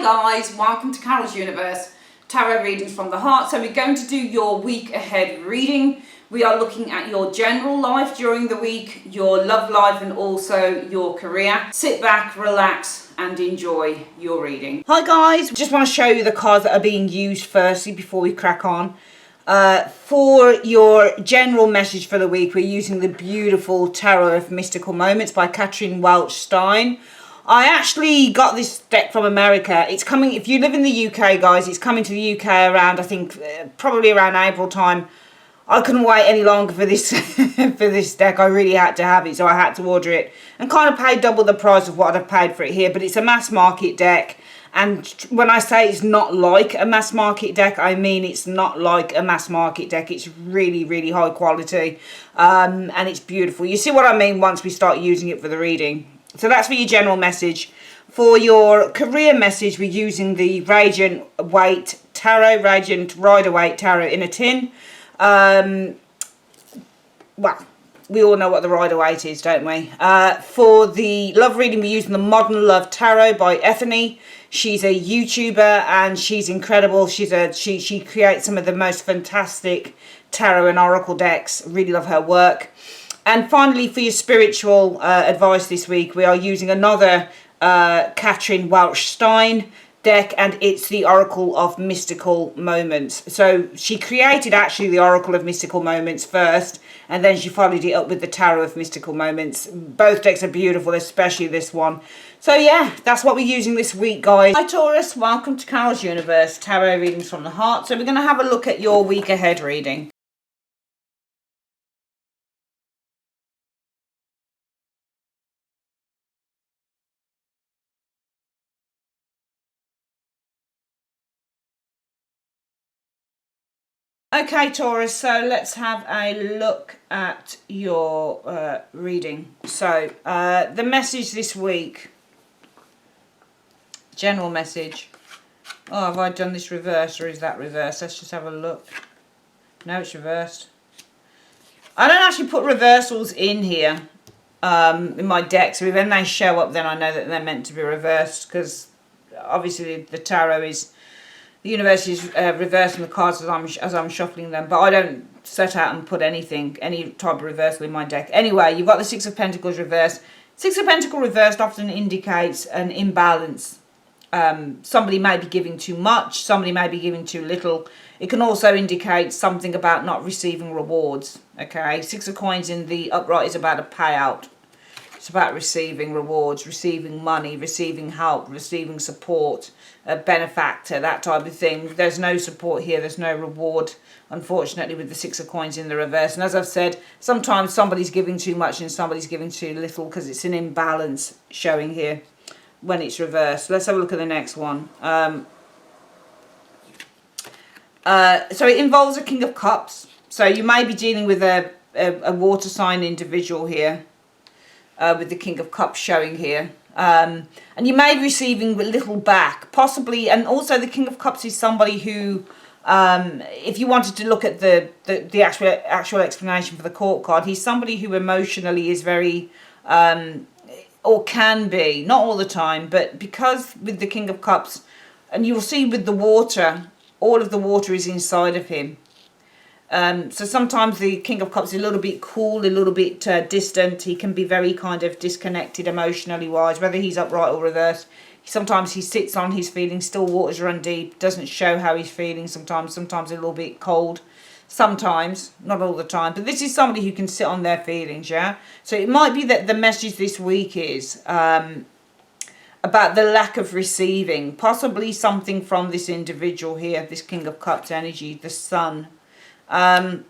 guys, welcome to Carol's Universe, tarot readings from the heart. So we're going to do your week ahead reading. We are looking at your general life during the week, your love life and also your career. Sit back, relax and enjoy your reading. Hi guys, just want to show you the cards that are being used firstly before we crack on. For your general message for the week, we're using the beautiful Tarot of Mystical Moments by Catherine Welch Stein. I actually got this deck from America. It's coming, if you live in the UK, guys, it's coming to the UK around, I think, probably around April time. I couldn't wait any longer for this for this deck. I really had to have it, so I had to order it. And kind of paid double the price of what I've paid for it here, but it's a mass market deck. And when I say it's not like a mass market deck, I mean it's not like a mass market deck. It's really, really high quality, and it's beautiful. You see what I mean once we start using it for the reading. So that's for your general message. For your career message, we're using the Radiant Weight Tarot, Radiant Rider-Waite Tarot in a tin. Well, we all know what the Rider-Waite is, don't we? For the love reading, we're using the Modern Love Tarot by Ethany. She's a YouTuber and she's incredible. She creates some of the most fantastic tarot and oracle decks. Really love her work. And finally, for your spiritual advice this week, we are using another Catherine Welch Stein deck, and it's the Oracle of Mystical Moments. So she created actually the Oracle of Mystical Moments first, and then she followed it up with the Tarot of Mystical Moments. Both decks are beautiful, especially this one. So yeah, that's what we're using this week, guys. Hi Taurus, welcome to Carol's Universe, Tarot readings from the heart. So we're going to have a look at your week ahead reading. Okay, Taurus, so let's have a look at your reading. So, the message this week, general message. Oh, have I done this reversed or is that reversed? Let's just have a look. No, it's reversed. I don't actually put reversals in here in my deck, so when they show up then I know that they're meant to be reversed, because obviously the tarot is... The universe is reversing the cards as I'm shuffling them, but I don't set out and put any type of reversal in my deck. Anyway, you've got the Six of Pentacles reversed. Six of Pentacles reversed often indicates an imbalance. Somebody may be giving too much, somebody may be giving too little. It can also indicate something about not receiving rewards. Okay, Six of Coins in the upright is about a payout. It's about receiving rewards, receiving money, receiving help, receiving support, a benefactor, that type of thing. There's no support here. There's no reward, unfortunately, with the Six of Coins in the reverse. And as I've said, sometimes somebody's giving too much and somebody's giving too little because it's an imbalance showing here when it's reversed. Let's have a look at the next one. So it involves a King of Cups. So you may be dealing with a water sign individual here. With the King of Cups showing here. And you may be receiving little back, possibly. And also the King of Cups is somebody who, if you wanted to look at the actual explanation for the Court card, he's somebody who emotionally is very, or can be, not all the time, but because with the King of Cups, and you'll see with the water, all of the water is inside of him. So sometimes the King of Cups is a little bit cool, a little bit distant. He can be very kind of disconnected emotionally wise, whether he's upright or reversed. Sometimes he sits on his feelings, still waters run deep, doesn't show how he's feeling sometimes a little bit cold. Sometimes, not all the time. But this is somebody who can sit on their feelings, yeah? So it might be that the message this week is about the lack of receiving. Possibly something from this individual here, this King of Cups energy, the Sun. Okay.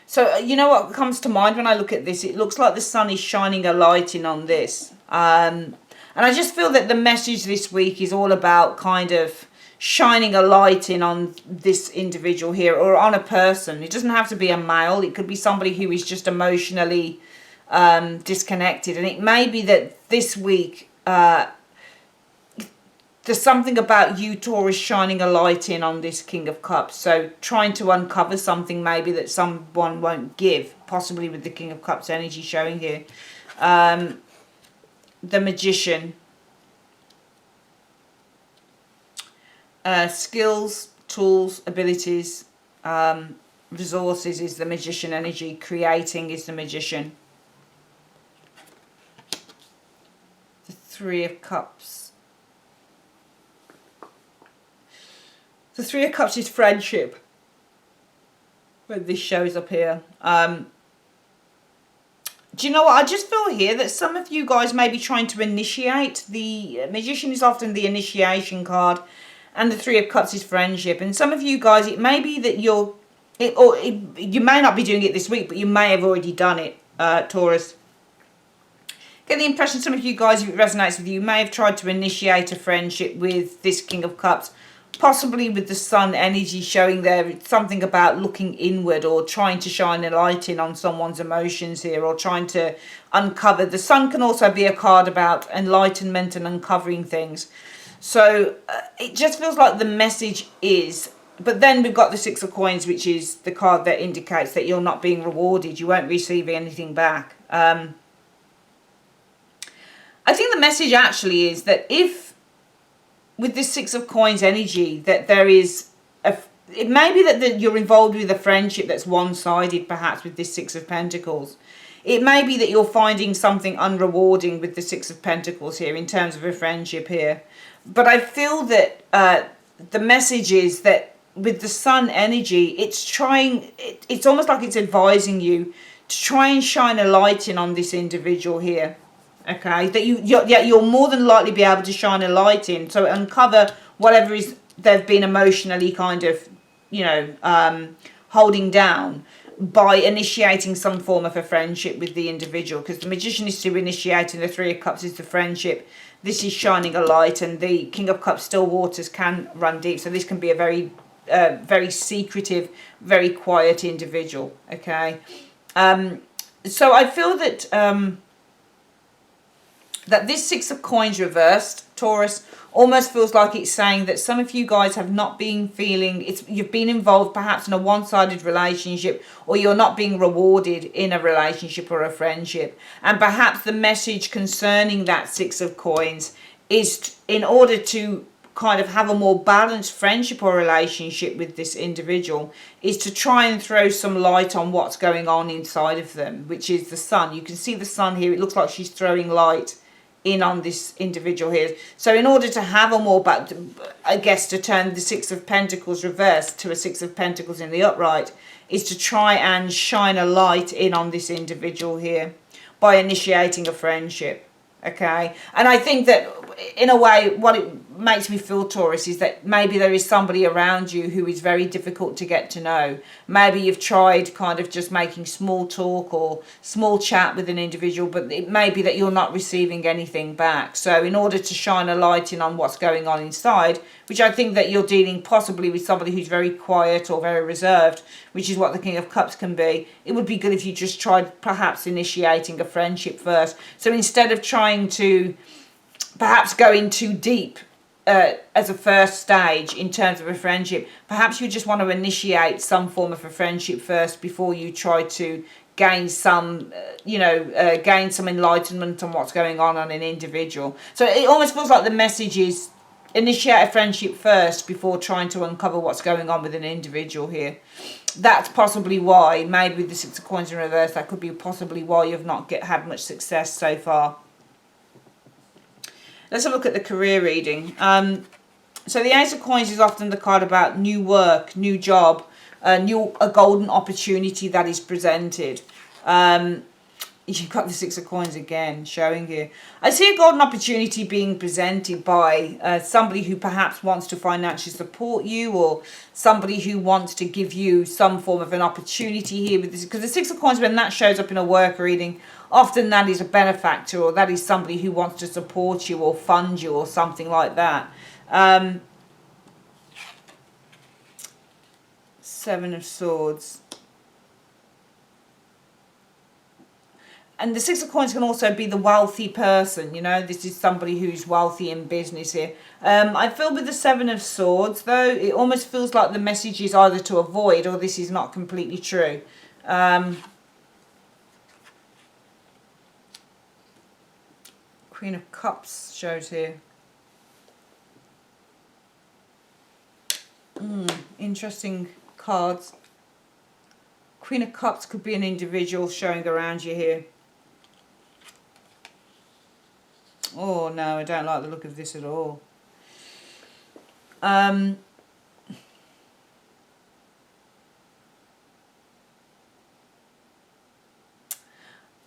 So you know what comes to mind when I look at this? It looks like the sun is shining a light in on this. And I just feel that the message this week is all about kind of shining a light in on this individual here or on a person. It doesn't have to be a male. It could be somebody who is just emotionally disconnected. And it may be that this week... there's something about you, Taurus, shining a light in on this King of Cups. So trying to uncover something maybe that someone won't give, possibly with the King of Cups energy showing here. The Magician. Skills, tools, abilities, resources is the Magician energy. Creating is the Magician. The Three of Cups. The Three of Cups is friendship. When this shows up here. Do you know what? I just feel here that some of you guys may be trying to initiate. The Magician is often the initiation card. And the Three of Cups is friendship. And some of you guys, it may be that you may not be doing it this week, but you may have already done it, Taurus. Get the impression some of you guys, if it resonates with you, may have tried to initiate a friendship with this King of Cups. Possibly with the Sun energy showing there. It's something about looking inward or trying to shine a light in on someone's emotions here, or trying to uncover. The Sun can also be a card about enlightenment and uncovering things. So it just feels like the message is, but then we've got the Six of Coins, which is the card that indicates that you're not being rewarded. You won't receive anything back. I think the message actually is that if, with this Six of Coins energy, that there is it may be that you're involved with a friendship that's one-sided, perhaps, with this Six of Pentacles. It may be that you're finding something unrewarding with the Six of Pentacles here in terms of a friendship here. But I feel that the message is that with the Sun energy, it's almost like it's advising you to try and shine a light in on this individual here. Okay, that you'll more than likely be able to shine a light in, so uncover whatever is they've been emotionally kind of, holding down by initiating some form of a friendship with the individual. Because the Magician is to initiate, and the Three of Cups is the friendship. This is shining a light, and the King of Cups, still waters can run deep. So this can be a very, very secretive, very quiet individual. Okay, so I feel that. That this Six of Coins reversed, Taurus, almost feels like it's saying that some of you guys have not been feeling, you've been involved perhaps in a one-sided relationship, or you're not being rewarded in a relationship or a friendship. And perhaps the message concerning that Six of Coins is, in order to kind of have a more balanced friendship or relationship with this individual, is to try and throw some light on what's going on inside of them, which is the Sun. You can see the Sun here. It looks like she's throwing light in on this individual here. So in order to have a more, I guess, to turn the Six of Pentacles reversed to a Six of Pentacles in the upright, is to try and shine a light in on this individual here by initiating a friendship. Okay, and I think that in a way what it makes me feel, Taurus, is that maybe there is somebody around you who is very difficult to get to know. Maybe you've tried kind of just making small talk or small chat with an individual, but it may be that you're not receiving anything back. So in order to shine a light in on what's going on inside, which I think that you're dealing possibly with somebody who's very quiet or very reserved, which is what the King of Cups can be, it would be good if you just tried perhaps initiating a friendship first. So instead of trying to perhaps go in too deep as a first stage in terms of a friendship, perhaps you just want to initiate some form of a friendship first before you try to gain some, gain some enlightenment on what's going on an individual. So it almost feels like the message is initiate a friendship first before trying to uncover what's going on with an individual here. That's possibly why, maybe with the Six of Coins in reverse, that could be possibly why you've not had much success so far. Let's have a look at the career reading. So the Ace of Coins is often the card about new work, new job, a golden opportunity that is presented. You've got the Six of Coins again showing here. I see a golden opportunity being presented by somebody who perhaps wants to financially support you, or somebody who wants to give you some form of an opportunity here with this. Because the Six of Coins, when that shows up in a work reading, often that is a benefactor, or that is somebody who wants to support you or fund you or something like that. Seven of Swords. And the Six of Coins can also be the wealthy person, this is somebody who's wealthy in business here. I feel with the Seven of Swords, though, it almost feels like the message is either to avoid or this is not completely true. Queen of Cups shows here. Interesting cards. Queen of Cups could be an individual showing around you here. Oh no, I don't like the look of this at all.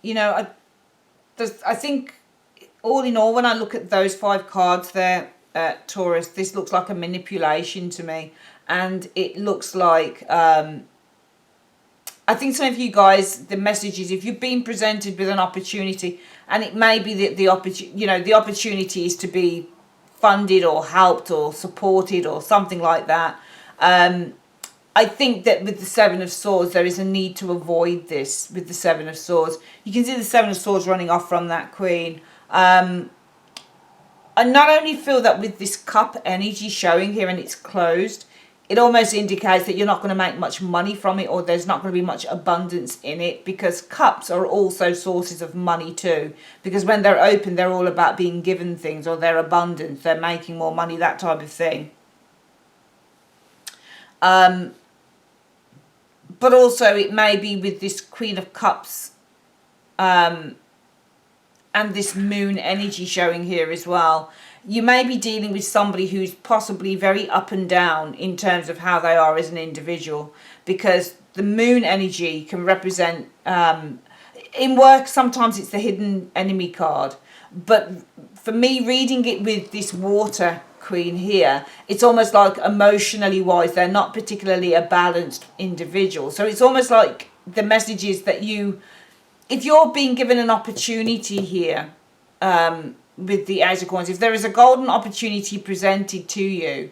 You know, I think all in all, when I look at those 5 cards there, Taurus, this looks like a manipulation to me. And it looks like, I think some of you guys, the message is if you've been presented with an opportunity, and it may be that the opportunity is to be funded or helped or supported or something like that. I think that with the 7 of Swords, there is a need to avoid this with the 7 of Swords. You can see the 7 of Swords running off from that Queen. I not only feel that with this cup energy showing here and it's closed, it almost indicates that you're not going to make much money from it, or there's not going to be much abundance in it, because cups are also sources of money too. Because when they're open, they're all about being given things, or they're abundant, they're making more money, that type of thing. But also it may be with this Queen of Cups and this moon energy showing here as well. You may be dealing with somebody who's possibly very up and down in terms of how they are as an individual, because the moon energy can represent, in work sometimes it's the hidden enemy card, but for me reading it with this water Queen here, it's almost like emotionally wise they're not particularly a balanced individual. So it's almost like the message is that if you're being given an opportunity here, with the Ace of Coins, if there is a golden opportunity presented to you,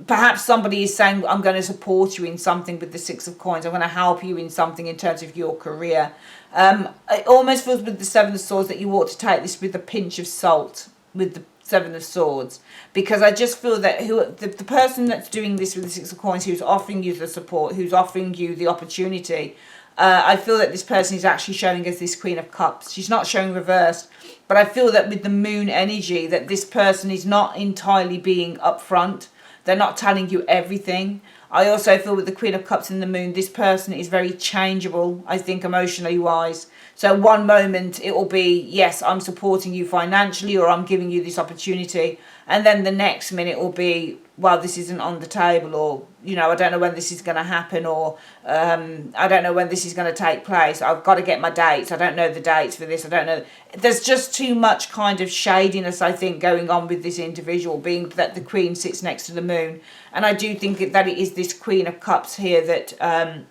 perhaps somebody is saying, I'm going to support you in something with the 6 of Coins, I'm going to help you in something in terms of your career. It almost feels with the 7 of Swords that you ought to take this with a pinch of salt with the 7 of Swords, because I just feel that the person that's doing this with the 6 of Coins, who's offering you the support, who's offering you the opportunity, I feel that this person is actually showing us this Queen of Cups. She's not showing reversed, but I feel that with the moon energy that this person is not entirely being upfront. They're not telling you everything. I also feel with the Queen of Cups and the moon, this person is very changeable, I think, emotionally wise. So one moment it will be, yes, I'm supporting you financially, or I'm giving you this opportunity. And then the next minute will be, well, this isn't on the table, or, you know, I don't know when this is going to happen, or I don't know when this is going to take place. I've got to get my dates. I don't know the dates for this. I don't know. There's just too much kind of shadiness, I think, going on with this individual, being that the Queen sits next to the moon. And I do think that it is this Queen of Cups here that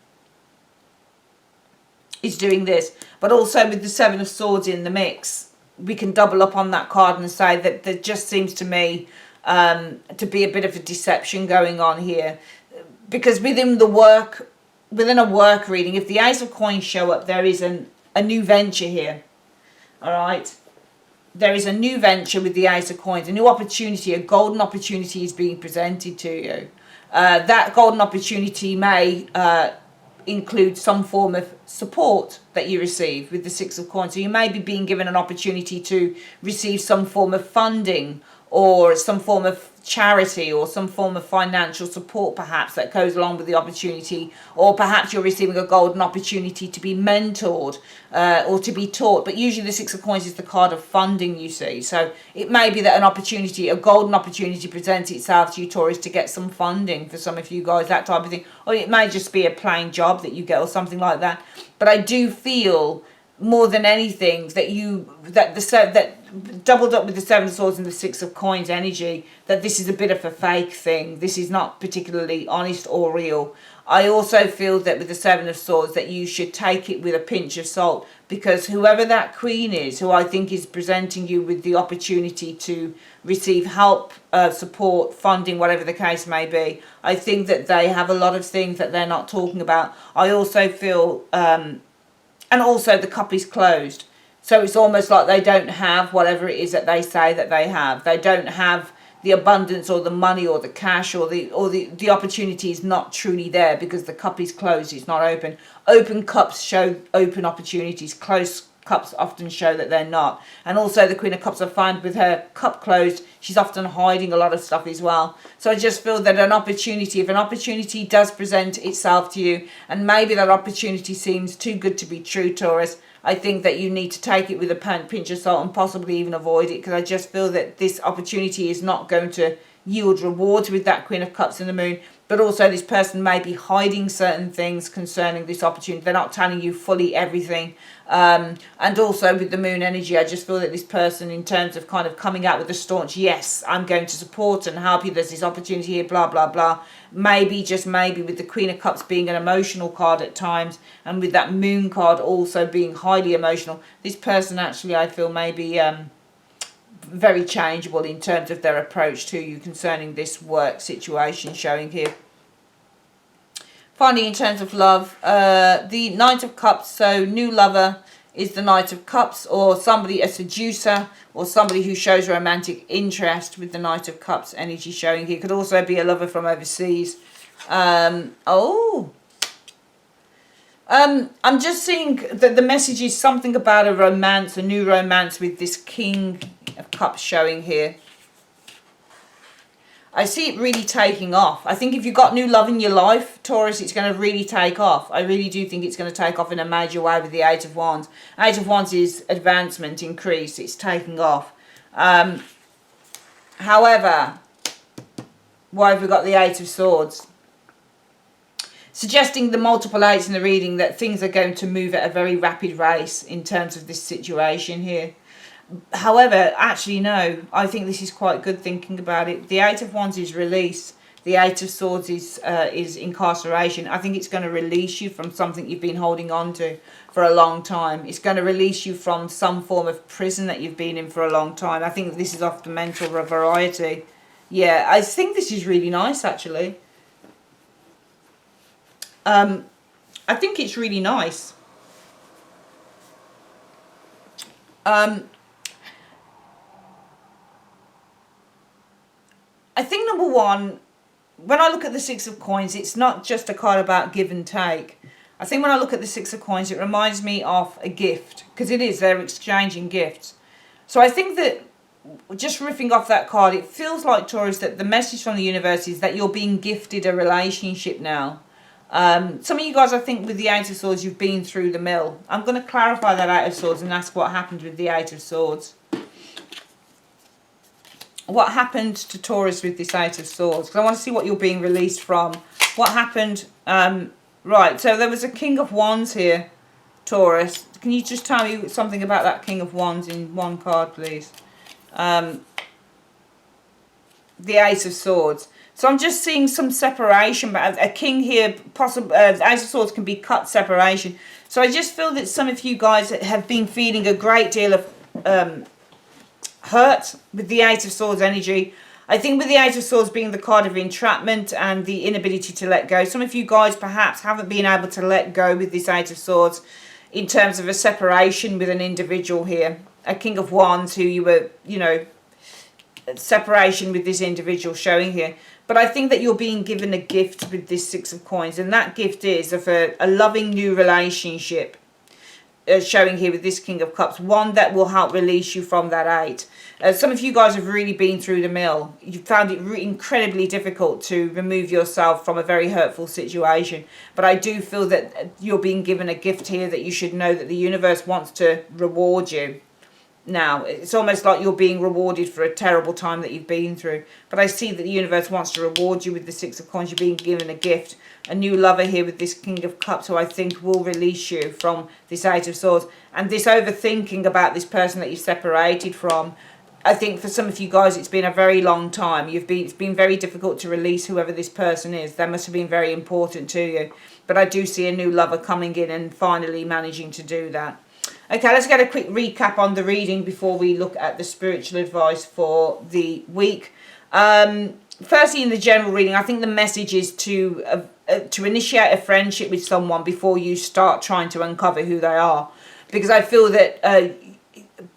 is doing this. But also with the 7 of Swords in the mix, we can double up on that card and say that there just seems to me to be a bit of a deception going on here. Because within a work reading, if the Ace of Coins show up, there is a new venture here. All right. There is a new venture with the Ace of Coins, a new opportunity, a golden opportunity is being presented to you. That golden opportunity may include some form of support that you receive with the 6 of Coins. So you may be being given an opportunity to receive some form of funding, or some form of charity, or some form of financial support perhaps that goes along with the opportunity, or perhaps you're receiving a golden opportunity to be mentored or to be taught. But usually the 6 of Coins is the card of funding, you see. So it may be that a golden opportunity presents itself to you, Taurus, to get some funding for some of you guys, that type of thing. Or it may just be a plain job that you get or something like that. But I do feel more than anything that doubled up with the 7 of Swords and the 6 of Coins energy, that this is a bit of a fake thing. This is not particularly honest or real. I also feel that with the 7 of Swords that you should take it with a pinch of salt, because whoever that Queen is, who I think is presenting you with the opportunity to receive help, support, funding, whatever the case may be, I think that they have a lot of things that they're not talking about. I also feel and also the cup is closed. So it's almost like they don't have whatever it is that they say that they have. They don't have the abundance or the money or the cash, or the opportunity is not truly there because the cup is closed. It's not open. Open cups show open opportunities. Closed Cups often show that they're not. And also the Queen of Cups, I find with her cup closed, she's often hiding a lot of stuff as well. So I just feel that if an opportunity does present itself to you, and maybe that opportunity seems too good to be true, Taurus, I think that you need to take it with a pinch of salt and possibly even avoid it, because I just feel that this opportunity is not going to yield rewards with that Queen of Cups and the Moon. But also this person may be hiding certain things concerning this opportunity. They're not telling you fully everything. And also with the Moon energy, I just feel that this person, in terms of kind of coming out with a staunch, yes, I'm going to support and help you, there's this opportunity here, blah, blah, blah. Maybe, just maybe, with the Queen of Cups being an emotional card at times, and with that Moon card also being highly emotional, this person actually, I feel, maybe very changeable in terms of their approach to you concerning this work situation showing here. Finally, in terms of love, the Knight of Cups, so new lover is the Knight of Cups, or somebody, a seducer, or somebody who shows romantic interest with the Knight of Cups energy showing here. Could also be a lover from overseas. I'm just seeing that the message is something about a romance, a new romance with this King of Cups showing here. I see it really taking off. I think if you've got new love in your life, Taurus, it's going to really take off. I really do think it's going to take off in a major way with the Eight of Wands. Eight of Wands is advancement, increase. It's taking off. However, why have we got the Eight of Swords? Suggesting the multiple eights in the reading that things are going to move at a very rapid race in terms of this situation here. However, actually no, I think this is quite good thinking about it. The Eight of Wands is release. The Eight of Swords is incarceration. I think it's going to release you from something you've been holding on to for a long time. It's going to release you from some form of prison that you've been in for a long time. I think this is off the mental variety. Yeah, I think this is really nice actually. I think it's really nice. I think number one, when I look at the Six of Coins, it's not just a card about give and take. I think when I look at the Six of Coins, it reminds me of a gift, because it is, they're exchanging gifts. So I think that, just riffing off that card, it feels like, Taurus, that the message from the universe is that you're being gifted a relationship now. Some of you guys, I think, with the Eight of Swords, you've been through the mill. I'm going to clarify that Eight of Swords and ask what happened with the Eight of Swords. What happened to Taurus with this Eight of Swords? Because I want to see what you're being released from. What happened? Right, so there was a King of Wands here, Taurus. Can you just tell me something about that King of Wands in one card, please? The Ace of Swords. So I'm just seeing some separation, but a king here, possible. Ace of Swords can be cut separation. So I just feel that some of you guys have been feeling a great deal of hurt with the Eight of Swords energy. I think with the Eight of Swords being the card of entrapment and the inability to let go, some of you guys perhaps haven't been able to let go with this Eight of Swords in terms of a separation with an individual here. A King of Wands who you were, you know, separation with this individual showing here. But I think that you're being given a gift with this Six of Coins, and that gift is of a loving new relationship. Showing here with this King of Cups, one that will help release you from that eight. Some of you guys have really been through the mill. You found it incredibly difficult to remove yourself from a very hurtful situation. But I do feel that you're being given a gift here that you should know that the universe wants to reward you. Now, it's almost like you're being rewarded for a terrible time that you've been through. But I see that the universe wants to reward you with the Six of Coins. You're being given a gift. A new lover here with this King of Cups who I think will release you from this Eight of Swords. And this overthinking about this person that you've separated from. I think for some of you guys it's been a very long time. It's been very difficult to release whoever this person is. They must have been very important to you. But I do see a new lover coming in and finally managing to do that. Okay, let's get a quick recap on the reading before we look at the spiritual advice for the week. Firstly, in the general reading, I think the message is to initiate a friendship with someone before you start trying to uncover who they are. Because I feel that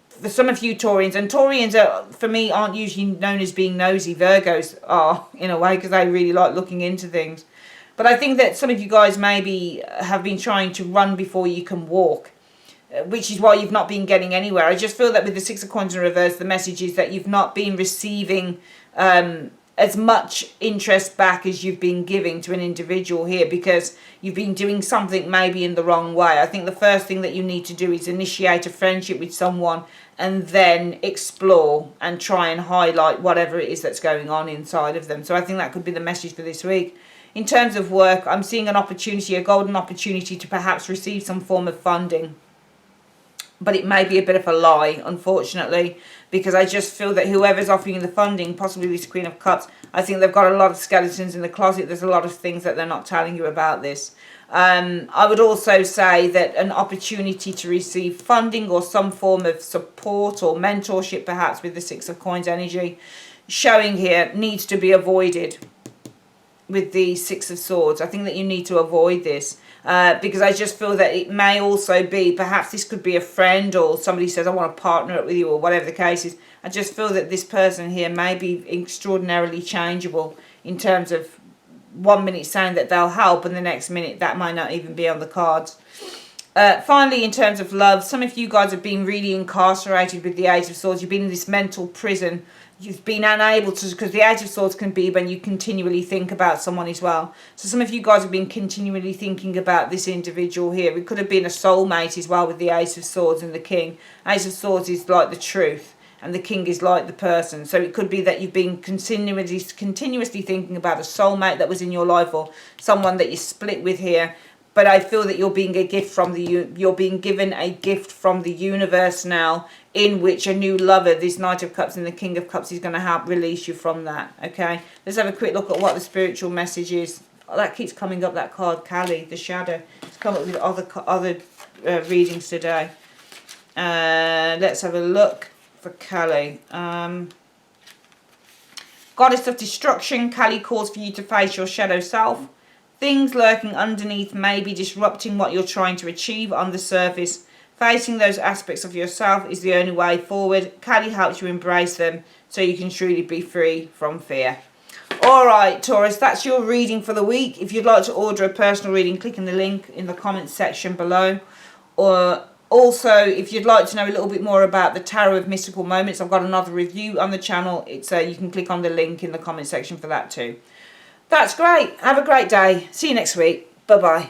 for some of you Taurians, and Taurians are, for me, aren't usually known as being nosy. Virgos are, in a way, because they really like looking into things. But I think that some of you guys maybe have been trying to run before you can walk. which is why you've not been getting anywhere. I just feel that with the Six of Coins in reverse, the message is that you've not been receiving as much interest back as you've been giving to an individual here, because you've been doing something maybe in the wrong way. I think the first thing that you need to do is initiate a friendship with someone and then explore and try and highlight whatever it is that's going on inside of them. So I think that could be the message for this week. In terms of work, I'm seeing an opportunity, a golden opportunity to perhaps receive some form of funding. But it may be a bit of a lie, unfortunately, because I just feel that whoever's offering you the funding, possibly this Queen of Cups, I think they've got a lot of skeletons in the closet. There's a lot of things that they're not telling you about this. I would also say that an opportunity to receive funding or some form of support or mentorship, perhaps with the Six of Coins energy, showing here, needs to be avoided with the Six of Swords. I think that you need to avoid this. Because I just feel that it may also be, perhaps this could be a friend or somebody says, I want to partner up with you, or whatever the case is. I just feel that this person here may be extraordinarily changeable in terms of 1 minute saying that they'll help and the next minute that might not even be on the cards. Finally, in terms of love, some of you guys have been really incarcerated with the Eight of Swords. You've been in this mental prison. You've been unable to, because the Eight of Swords can be when you continually think about someone as well. So some of you guys have been continually thinking about this individual here. It could have been a soulmate as well with the Ace of Swords and the King. Ace of Swords is like the truth and the King is like the person. So it could be that you've been continuously thinking about a soulmate that was in your life, or someone that you split with here. But I feel that you're being given a gift from the universe now, in which a new lover, this Knight of Cups and the King of Cups, is going to help release you from that. Okay, let's have a quick look at what the spiritual message is. Oh, that keeps coming up, that card, Kali, the shadow. It's come up with other readings today. Let's have a look for Kali. Goddess of Destruction, Kali calls for you to face your shadow self. Things lurking underneath may be disrupting what you're trying to achieve on the surface. Facing those aspects of yourself is the only way forward. Kali helps you embrace them so you can truly be free from fear. Alright, Taurus, that's your reading for the week. If you'd like to order a personal reading, click on the link in the comments section below. Or also, if you'd like to know a little bit more about the Tarot of Mystical Moments, I've got another review on the channel. It's you can click on the link in the comment section for that too. That's great. Have a great day. See you next week. Bye-bye.